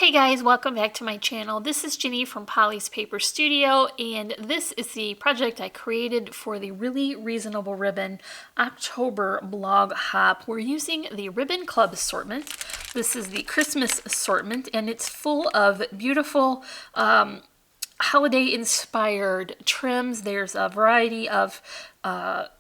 Hey guys, welcome back to my channel. This is Ginny from Polly's Paper Studio, and this is the project I created for the Really Reasonable Ribbon October blog hop. We're using the Ribbon Club assortment. This is the Christmas assortment, and it's full of beautiful holiday-inspired trims. There's a variety of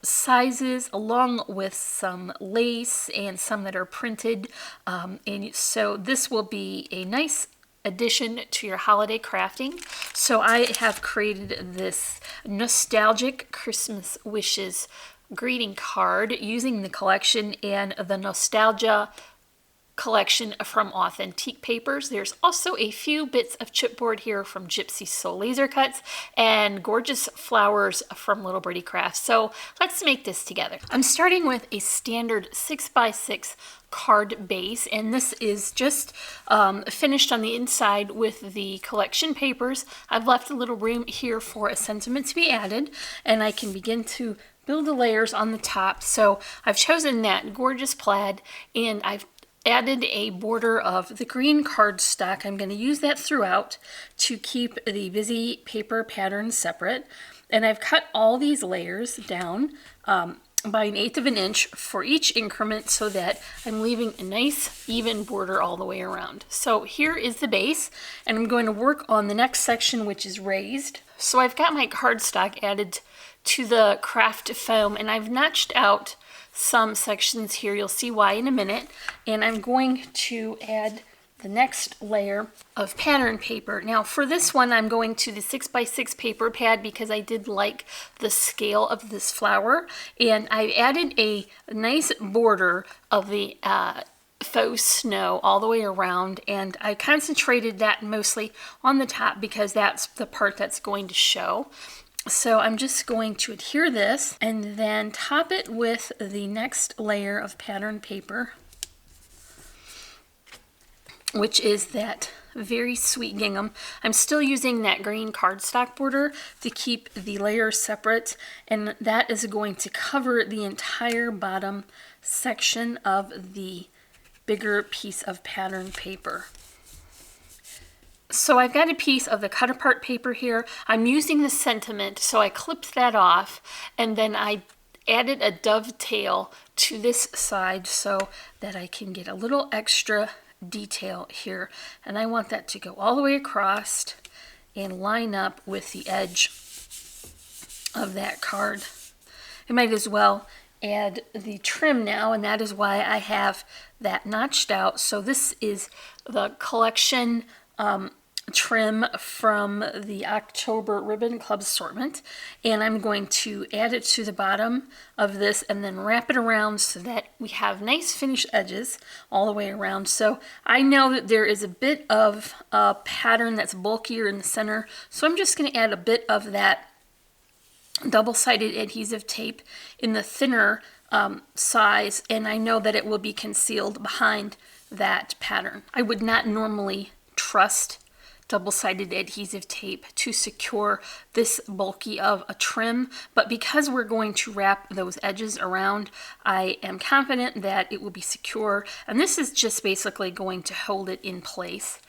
sizes, along with some lace and some that are printed. And so this will be a nice addition to your holiday crafting. So I have created this nostalgic Christmas wishes greeting card using the collection and the nostalgia collection from Authentique Papers. There's also a few bits of chipboard here from Gypsy Soul Laser Cuts and gorgeous flowers from Little Birdie Crafts. So let's make this together. I'm starting with a standard 6x6 card base, and this is just finished on the inside with the collection papers. I've left a little room here for a sentiment to be added, and I can begin to build the layers on the top. So I've chosen that gorgeous plaid, and I've added a border of the green cardstock. I'm going to use that throughout to keep the busy paper pattern separate. And I've cut all these layers down by 1/8 of an inch for each increment so that I'm leaving a nice even border all the way around. So here is the base, and I'm going to work on the next section, which is raised. So I've got my cardstock added to the craft foam, and I've notched out some sections here. You'll see why in a minute. And I'm going to add the next layer of pattern paper. Now for this one, I'm going to the 6x6 paper pad because I did like the scale of this flower. And I added a nice border of the faux snow all the way around, and I concentrated that mostly on the top because that's the part that's going to show. So I'm just going to adhere this and then top it with the next layer of pattern paper, which is that very sweet gingham. I'm still using that green cardstock border to keep the layers separate, and that is going to cover the entire bottom section of the bigger piece of pattern paper. So I've got a piece of the cut apart paper here. I'm using the sentiment, so I clipped that off, and then I added a dovetail to this side so that I can get a little extra detail here. And I want that to go all the way across and line up with the edge of that card. I might as well add the trim now, and that is why I have that notched out. So this is the collection trim from the October Ribbon Club assortment, and I'm going to add it to the bottom of this and then wrap it around so that we have nice finished edges all the way around. So I know that there is a bit of a pattern that's bulkier in the center, so I'm just going to add a bit of that double-sided adhesive tape in the thinner size, and I know that it will be concealed behind that pattern. I would not normally trust double-sided adhesive tape to secure this bulky of a trim, but because we're going to wrap those edges around, I am confident that it will be secure, and this is just basically going to hold it in place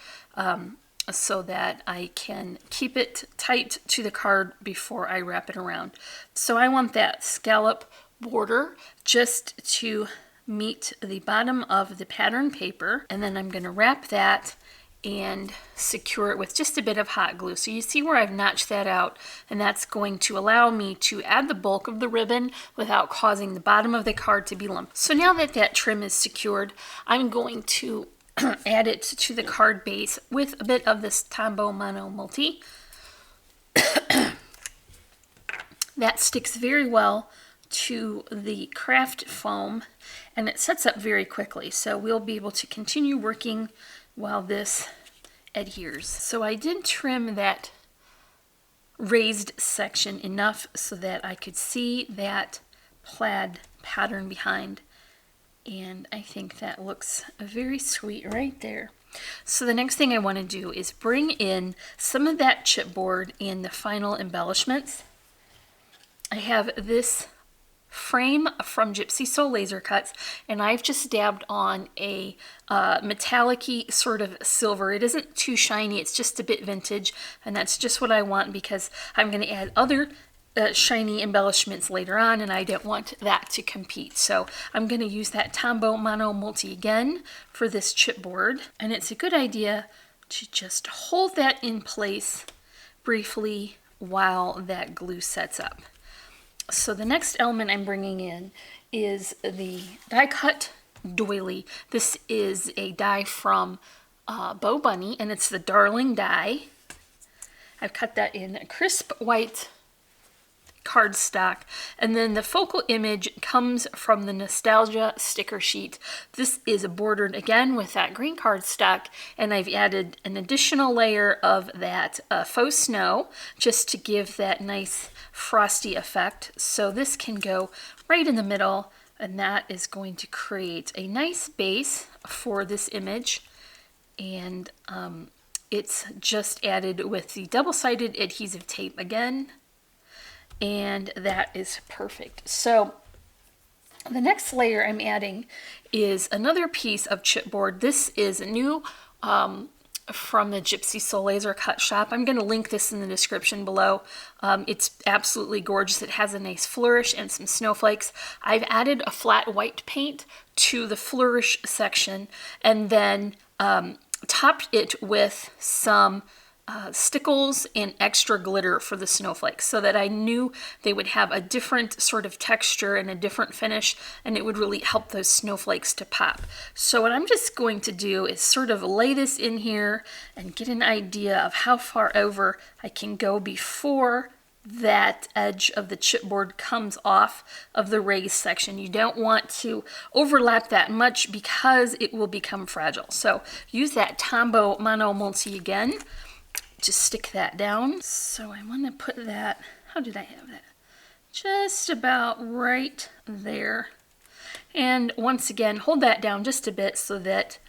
so that I can keep it tight to the card before I wrap it around. So I want that scallop border just to meet the bottom of the pattern paper, and then I'm going to wrap that and secure it with just a bit of hot glue. So you see where I've notched that out, and that's going to allow me to add the bulk of the ribbon without causing the bottom of the card to be lumped. So now that that trim is secured, I'm going to add it to the card base with a bit of this Tombow Mono Multi. That sticks very well to the craft foam, and it sets up very quickly. So we'll be able to continue working while this adheres. So I did trim that raised section enough so that I could see that plaid pattern behind, and I think that looks very sweet right there. So the next thing I want to do is bring in some of that chipboard in the final embellishments. I have this frame from Gypsy Soul Laser Cuts, and I've just dabbed on a metallic-y sort of silver. It isn't too shiny, it's just a bit vintage, and that's just what I want because I'm going to add other shiny embellishments later on, and I don't want that to compete. So I'm going to use that Tombow Mono Multi again for this chipboard, and it's a good idea to just hold that in place briefly while that glue sets up. So the next element I'm bringing in is the die cut doily. This is a die from Bo Bunny, and it's the Darling die. I've cut that in crisp white cardstock, and then the focal image comes from the Nostalgia sticker sheet. This is bordered again with that green cardstock, and I've added an additional layer of that faux snow just to give that nice frosty effect. So this can go right in the middle, and that is going to create a nice base for this image. And it's just added with the double-sided adhesive tape again, and that is perfect. So the next layer I'm adding is another piece of chipboard. This is new from the Gypsy Soul Laser Cut shop. I'm going to link this in the description below. It's absolutely gorgeous. It has a nice flourish and some snowflakes. I've added a flat white paint to the flourish section, and then topped it with some stickles and extra glitter for the snowflakes, so that I knew they would have a different sort of texture and a different finish, and it would really help those snowflakes to pop. So what I'm just going to do is sort of lay this in here and get an idea of how far over I can go before that edge of the chipboard comes off of the raised section. You don't want to overlap that much because it will become fragile. So use that Tombow Mono Multi again to stick that down. So I want to put that, how did I have that? Just about right there. And once again, hold that down just a bit so that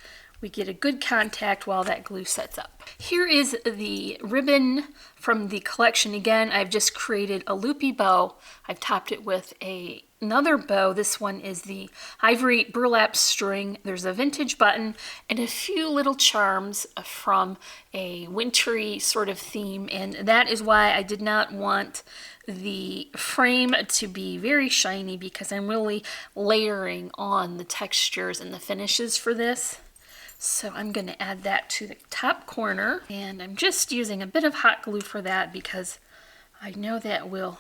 we get a good contact while that glue sets up. Here is the ribbon from the collection. Again, I've just created a loopy bow. I've topped it with another bow. This one is the ivory burlap string. There's a vintage button and a few little charms from a wintry sort of theme, and that is why I did not want the frame to be very shiny, because I'm really layering on the textures and the finishes for this. So I'm going to add that to the top corner, and I'm just using a bit of hot glue for that because I know that will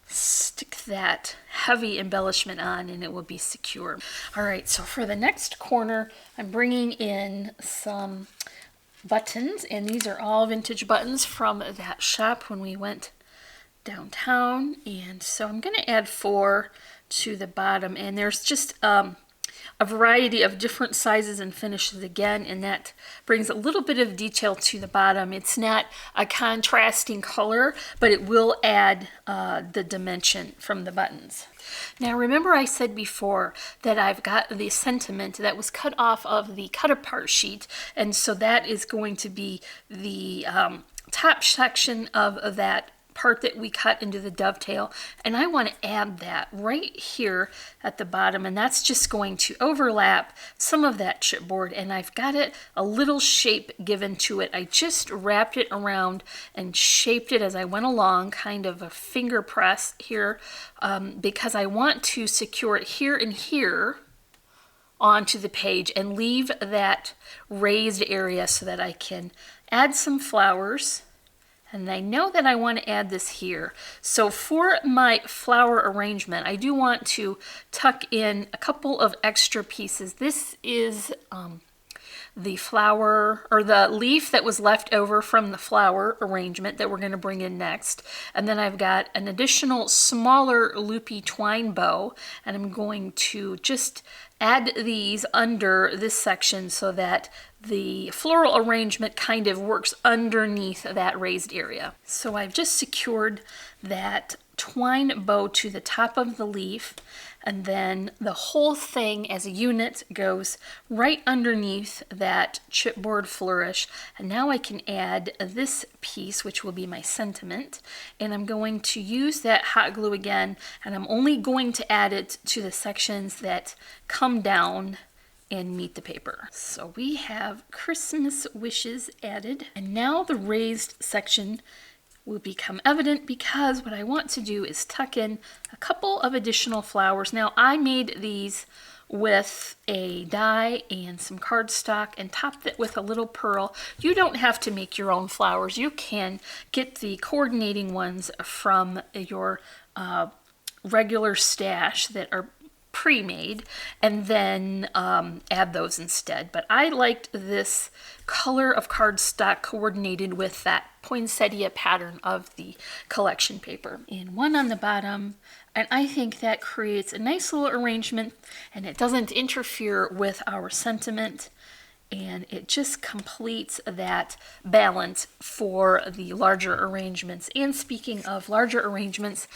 stick that heavy embellishment on and it will be secure. All right, so for the next corner, I'm bringing in some buttons, and these are all vintage buttons from that shop when we went downtown. And so I'm going to add 4 to the bottom, and there's just a variety of different sizes and finishes again, and that brings a little bit of detail to the bottom. It's not a contrasting color, but it will add the dimension from the buttons. Now remember I said before that I've got the sentiment that was cut off of the cut apart sheet, and so that is going to be the top section of that part that we cut into the dovetail, and I want to add that right here at the bottom, and that's just going to overlap some of that chipboard, and I've got it a little shape given to it. I just wrapped it around and shaped it as I went along, kind of a finger press here, because I want to secure it here and here onto the page and leave that raised area so that I can add some flowers. And I know that I want to add this here. So for my flower arrangement, I do want to tuck in a couple of extra pieces. This is the flower, or the leaf that was left over from the flower arrangement that we're going to bring in next. And then I've got an additional smaller loopy twine bow, and I'm going to just add these under this section so that the floral arrangement kind of works underneath that raised area. So I've just secured that twine bow to the top of the leaf, and then the whole thing as a unit goes right underneath that chipboard flourish. And now I can add this piece, which will be my sentiment, and I'm going to use that hot glue again, and I'm only going to add it to the sections that come down and meet the paper. So we have Christmas wishes added, and now the raised section will become evident because what I want to do is tuck in a couple of additional flowers. Now I made these with a die and some cardstock and topped it with a little pearl. You don't have to make your own flowers. You can get the coordinating ones from your regular stash that are pre-made and then add those instead. But I liked this color of cardstock coordinated with that poinsettia pattern of the collection paper. And one on the bottom, and I think that creates a nice little arrangement, and it doesn't interfere with our sentiment, and it just completes that balance for the larger arrangements. And speaking of larger arrangements,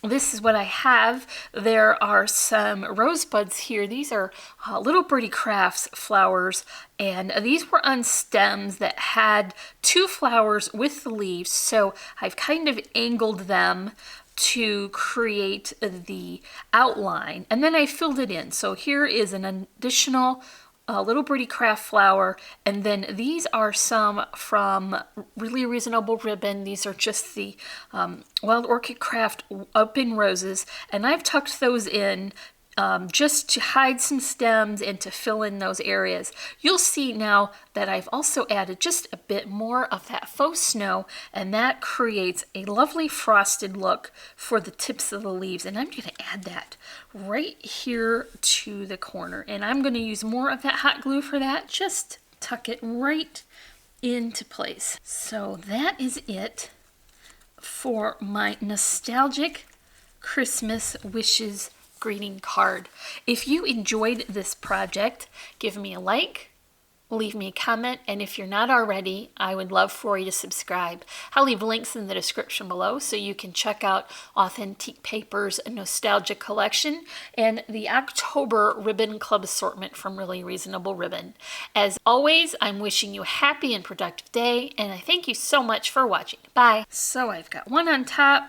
this is what I have. There are some rosebuds here. These are Little Birdie Crafts flowers, and these were on stems that had 2 flowers with the leaves, so I've kind of angled them to create the outline, and then I filled it in. So here is an additional Little Birdie Craft flower, and then these are some from Really Reasonable Ribbon. These are just the Wild Orchid Craft Up in Roses, and I've tucked those in just to hide some stems and to fill in those areas. You'll see now that I've also added just a bit more of that faux snow, and that creates a lovely frosted look for the tips of the leaves. And I'm going to add that right here to the corner, and I'm going to use more of that hot glue for that. Just tuck it right into place. So that is it for my nostalgic Christmas wishes greeting card. If you enjoyed this project, give me a like, leave me a comment, and if you're not already, I would love for you to subscribe. I'll leave links in the description below so you can check out Authentique Papers Nostalgia Collection and the October Ribbon Club assortment from Really Reasonable Ribbon. As always, I'm wishing you a happy and productive day, and I thank you so much for watching. Bye. So I've got one on top,